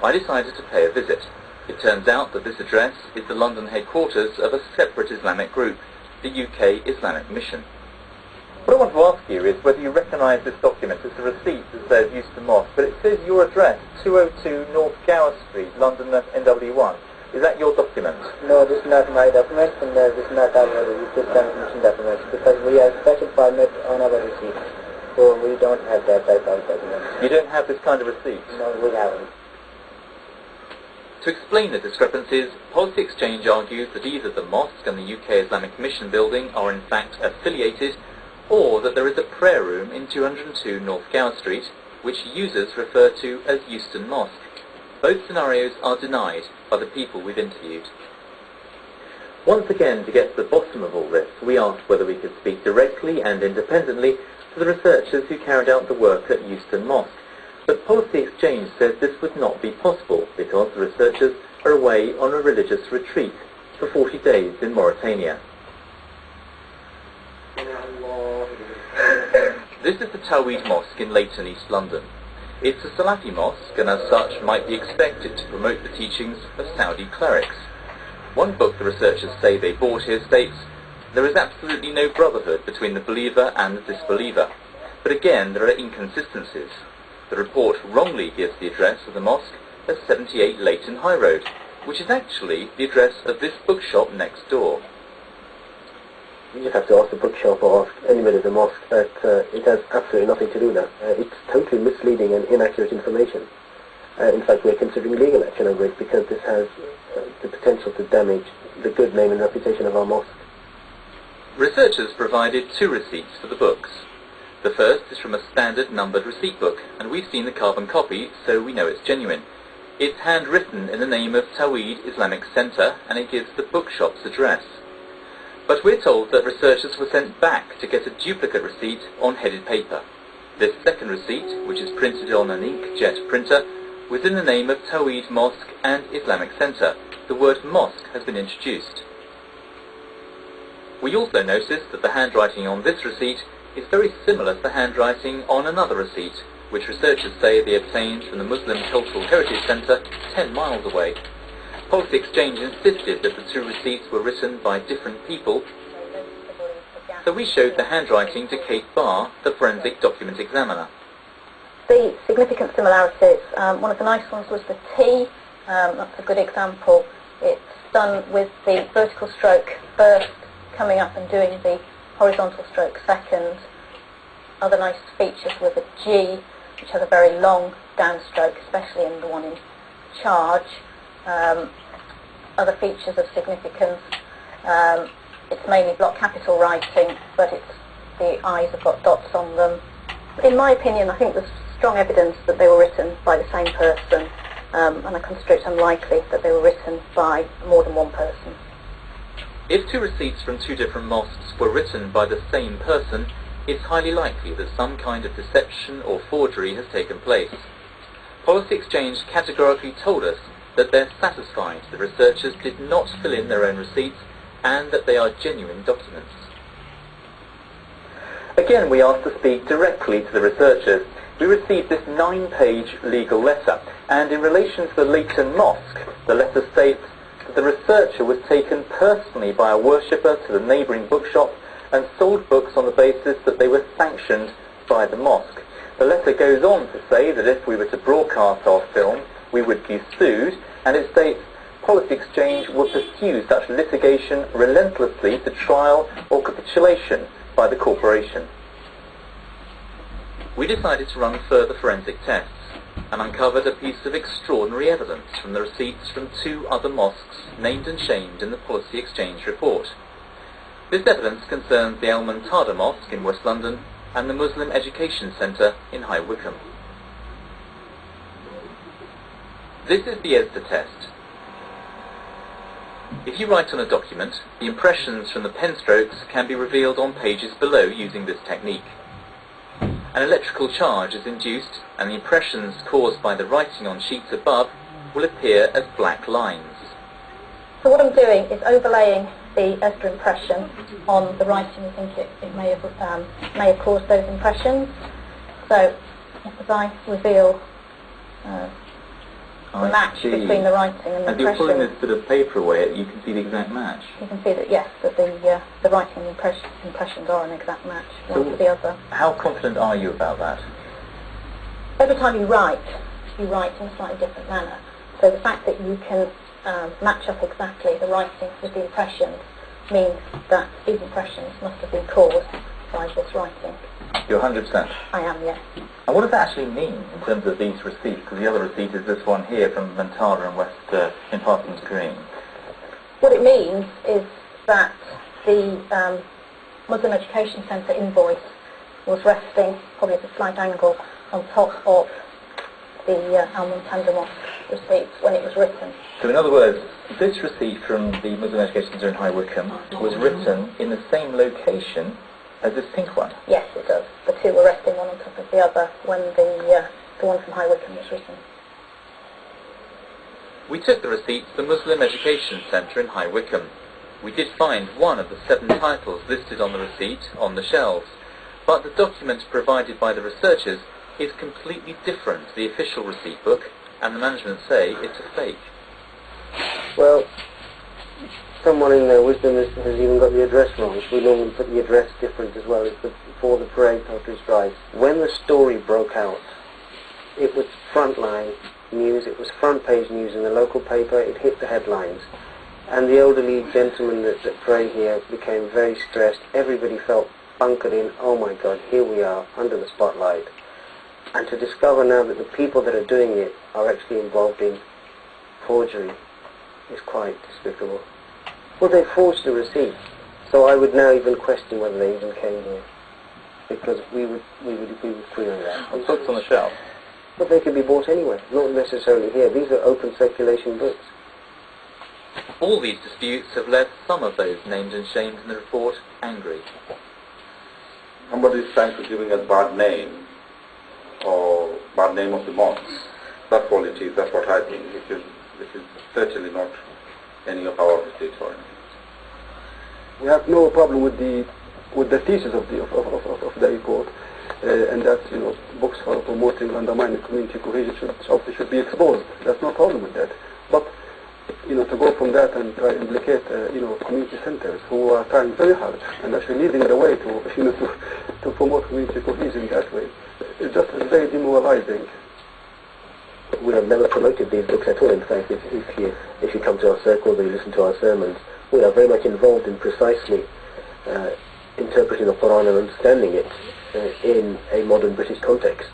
I decided to pay a visit. It turns out that this address is the London headquarters of a separate Islamic group, the UK Islamic Mission. What I want to ask you is whether you recognise this document as a receipt that says Euston Mosque, but it says your address, 202 North Gower Street, London NW1. Is that your document? No, this is not my document, and this is not our Islamic Mission document, because we have special permit on our receipt, so we don't have that type of document. You don't have this kind of receipt? No, we haven't. To explain the discrepancies, Policy Exchange argues that either the mosque and the UK Islamic Mission building are in fact affiliated, or that there is a prayer room in 202 North Gower Street, which users refer to as Euston Mosque. Both scenarios are denied by the people we've interviewed. Once again, to get to the bottom of all this, we asked whether we could speak directly and independently to the researchers who carried out the work at Euston Mosque. But Policy Exchange says this would not be possible because the researchers are away on a religious retreat for 40 days in Mauritania. This is the Tawhid Mosque in Leighton, East London. It's a Salafi mosque and as such might be expected to promote the teachings of Saudi clerics. One book the researchers say they bought here states, "There is absolutely no brotherhood between the believer and the disbeliever." But again, there are inconsistencies. The report wrongly gives the address of the mosque as 78 Leighton High Road, which is actually the address of this bookshop next door. You have to ask the bookshop or ask anybody at the mosque that it has absolutely nothing to do with that. It's totally misleading and inaccurate information. In fact, we're considering legal action over it because this has the potential to damage the good name and reputation of our mosque. Researchers provided 2 receipts for the books. The first is from a standard numbered receipt book, and we've seen the carbon copy, so we know it's genuine. It's handwritten in the name of Tawhid Islamic Centre, and it gives the bookshop's address. But we're told that researchers were sent back to get a duplicate receipt on headed paper. This second receipt, which is printed on an inkjet printer, was in the name of Tawhid Mosque and Islamic Centre. The word mosque has been introduced. We also noticed that the handwriting on this receipt is very similar to the handwriting on another receipt, which researchers say they obtained from the Muslim Cultural Heritage Centre 10 miles away. Policy Exchange insisted that the 2 receipts were written by different people, so we showed the handwriting to Kate Barr, the forensic document examiner. The significant similarities, one of the nice ones was the T, that's a good example. It's done with the vertical stroke first, coming up and doing the horizontal stroke second. Other nice features were the G, which has a very long downstroke, especially in the one in charge. Other features of significance, it's mainly block capital writing, but the eyes have got dots on them. In my opinion, I think there's strong evidence that they were written by the same person, and I consider it unlikely that they were written by more than one person. If 2 receipts from 2 different mosques were written by the same person, it's highly likely that some kind of deception or forgery has taken place. Policy Exchange categorically told us that they're satisfied the researchers did not fill in their own receipts and that they are genuine documents. Again, we asked to speak directly to the researchers. We received this 9-page legal letter, and in relation to the Leighton Mosque, the letter states that the researcher was taken personally by a worshipper to the neighbouring bookshop and sold books on the basis that they were sanctioned by the mosque. The letter goes on to say that if we were to broadcast our film, we would be sued, and it states, Policy Exchange will pursue such litigation relentlessly to trial or capitulation by the corporation. We decided to run further forensic tests and uncovered a piece of extraordinary evidence from the receipts from 2 other mosques named and shamed in the Policy Exchange report. This evidence concerns the Al Muntada Mosque in West London and the Muslim Education Centre in High Wycombe. This is the ESDA test. If you write on a document, the impressions from the pen strokes can be revealed on pages below using this technique. An electrical charge is induced and the impressions caused by the writing on sheets above will appear as black lines. So what I'm doing is overlaying the ESDA impression on the writing. I think it may have caused those impressions. So as I reveal the match between the writing and the As you're pulling impression. this bit of paper away, you can see the exact match. You can see that, yes, that the writing and impressions are an exact match, one to the other. How confident are you about that? Every time you write in a slightly different manner. So the fact that you can match up exactly the writing with the impressions means that these impressions must have been caused by this writing. You're 100%. I am, yes. And what does that actually mean in terms of these receipts? Because the other receipt is this one here from Ventada and West in Parsons Green. What it means is that the Muslim Education Centre invoice was resting, probably at a slight angle, on top of the Al-Muntanda Mosque receipt when it was written. So in other words, this receipt from the Muslim Education Centre in High Wycombe was written in the same location as this pink one? Yes, it does. The two were resting one on top of the other when the one from High Wycombe was written. We took the receipt to the Muslim Education Centre in High Wycombe. We did find one of the 7 titles listed on the receipt on the shelves, but the document provided by the researchers is completely different to the official receipt book, and the management say it's a fake. Well, someone in their wisdom has even got the address wrong. We normally put the address different as well. It's before the parade Poetry Strides. When the story broke out, it was frontline news, it was front page news in the local paper, it hit the headlines. And the elderly gentlemen that pray here became very stressed. Everybody felt bunkered in. Oh my God, here we are, under the spotlight. And to discover now that the people that are doing it are actually involved in forgery is quite despicable. Well, they forged the receipt, so I would now even question whether they even came here, because we would query that. The books on the shelf. But they could be bought anywhere, not necessarily here. These are open circulation books. All these disputes have left some of those named and shamed in the report angry. Somebody is trying to giving us bad name, or bad name of the mosques. That's all it is. That's what I think. This is certainly not any of our mistakes or anything. We have no problem with the thesis of the report, and that books for promoting and undermining community cohesion should be exposed. There's no problem with that. But to go from that and try to implicate community centers who are trying very hard and actually leading the way to promote community cohesion that way, it's just very demoralizing. We have never promoted these books at all. In fact, if you come to our circles or you listen to our sermons, we are very much involved in precisely interpreting the Quran and understanding it in a modern British context.